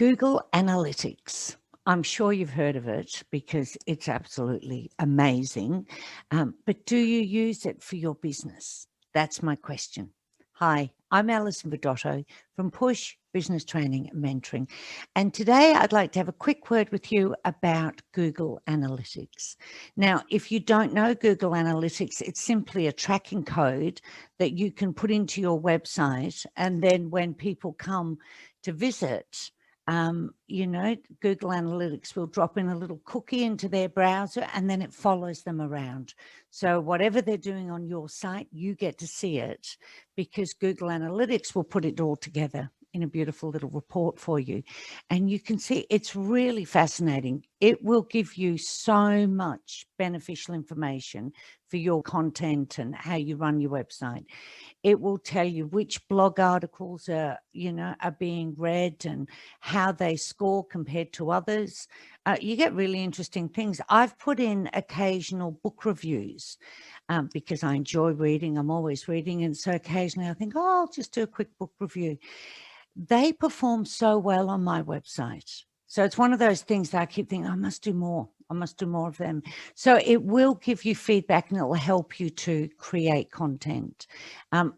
Google Analytics. I'm sure you've heard of it because it's absolutely amazing. But do you use it for your business? That's my question. Hi, I'm Alison Vidotto from Push Business Training and Mentoring. And today I'd like to have a quick word with you about Google Analytics. Now, if you don't know Google Analytics, it's simply a tracking code that you can put into your website. And then when people come to visit, Google Analytics will drop in a little cookie into their browser and then it follows them around. So whatever they're doing on your site, you get to see it because Google Analytics will put it all together in a beautiful little report for you. And you can see it's really fascinating. It will give you so much beneficial information for your content and how you run your website. It will tell you which blog articles are being read and how they score compared to others. You get really interesting things. I've put in occasional book reviews because I enjoy reading. I'm always reading. And so occasionally I think, oh, I'll just do a quick book review. They perform so well on my website. So it's one of those things that I keep thinking, I must do more. I must do more of them. So it will give you feedback and it will help you to create content.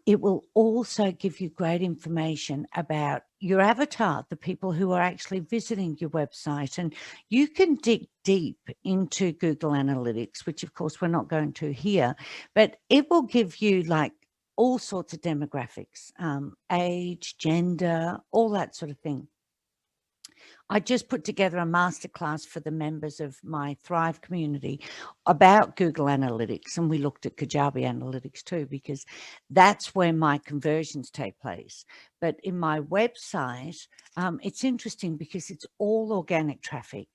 It will also give you great information about your avatar, the people who are actually visiting your website. And you can dig deep into Google Analytics, which of course we're not going to here, but it will give you like all sorts of demographics, age, gender, all that sort of thing. I just put together a masterclass for the members of my Thrive community about Google Analytics, and we looked at Kajabi Analytics too, because that's where my conversions take place. But in my website, it's interesting because it's all organic traffic.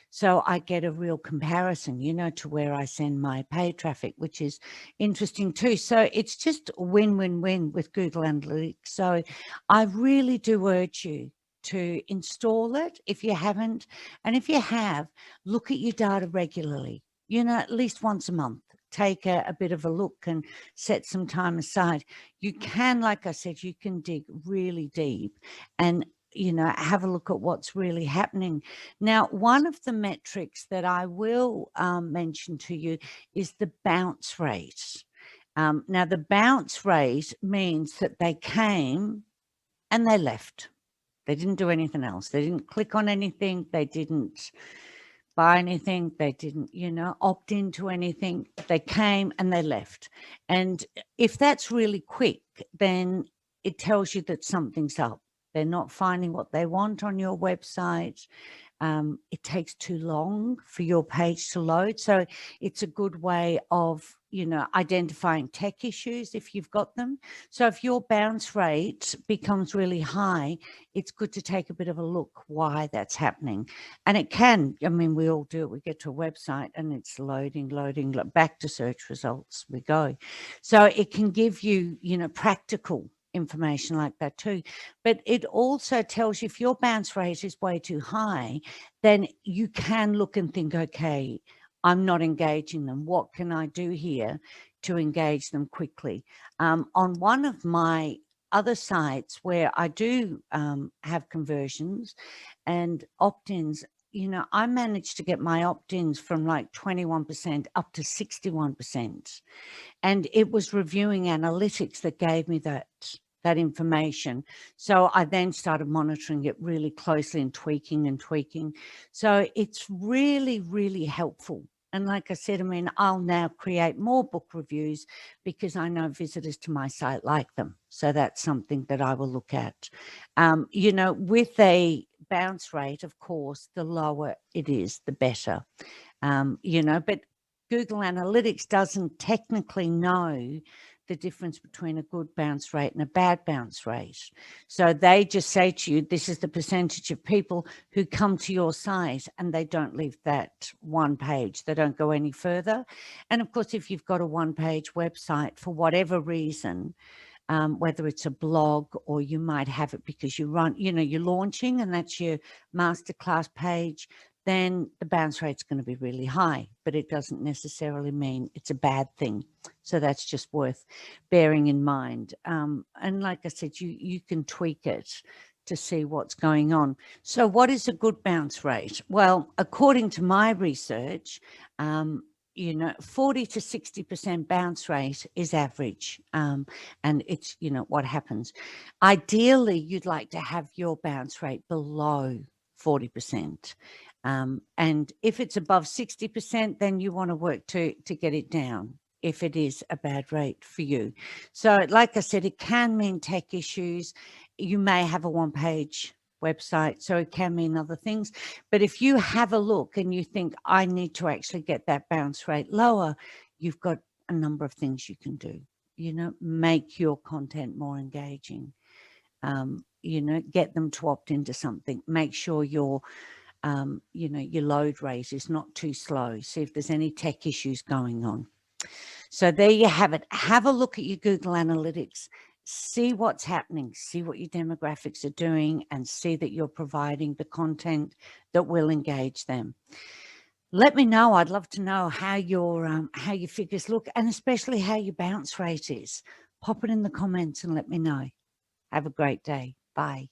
So I get a real comparison, to where I send my paid traffic, which is interesting too. So it's just win-win-win with Google Analytics. So I really do urge you to install it if you haven't. And if you have, look at your data regularly, at least once a month. Take a bit of a look and set some time aside. You can, like I said, you can dig really deep and have a look at what's really happening. Now, one of the metrics that I will mention to you is the bounce rate. Now, the bounce rate means that they came and they left. They didn't do anything else. They didn't click on anything. They didn't buy anything. They didn't, opt into anything. They came and they left. And if that's really quick, then it tells you that something's up. They're not finding what they want on your website. It takes too long for your page to load. So it's a good way of, identifying tech issues if you've got them. So if your bounce rate becomes really high, it's good to take a bit of a look why that's happening. And it can, we all do it. We get to a website and it's loading, back to search results we go. So it can give you, practical information like that too. But it also tells you if your bounce rate is way too high, then you can look and think, okay, I'm not engaging them. What can I do here to engage them quickly? On one of my other sites where I do have conversions and opt-ins, I managed to get my opt-ins from like 21% up to 61%. And it was reviewing analytics that gave me that information. So I then started monitoring it really closely and tweaking. So it's really, really helpful. And like I said, I'll now create more book reviews because I know visitors to my site like them. So that's something that I will look at. With a bounce rate, of course, the lower it is, the better. But Google Analytics doesn't technically know the difference between a good bounce rate and a bad bounce rate. So they just say to you, this is the percentage of people who come to your site and they don't leave that one page. They don't go any further. And of course, if you've got a one-page website for whatever reason, whether it's a blog or you might have it because you're launching and that's your masterclass page, then the bounce rate's going to be really high, but it doesn't necessarily mean it's a bad thing. So that's just worth bearing in mind. And like I said, you can tweak it to see what's going on. So what is a good bounce rate? Well, according to my research, 40 to 60% bounce rate is average. And it's, what happens. Ideally, you'd like to have your bounce rate below 40%. And if it's above 60%, then you want to work to get it down if it is a bad rate for you. So like I said, it can mean tech issues. You may have a one-page website, so it can mean other things. But if you have a look and you think, I need to actually get that bounce rate lower, you've got a number of things you can do. Make your content more engaging. Get them to opt into something. Make sure your load rate is not too slow. See if there's any tech issues going on. So there you have it. Have a look at your Google Analytics. See what's happening. See what your demographics are doing, and see that you're providing the content that will engage them. Let me know. I'd love to know how your figures look, and especially how your bounce rate is. Pop it in the comments and let me know. Have a great day. Bye.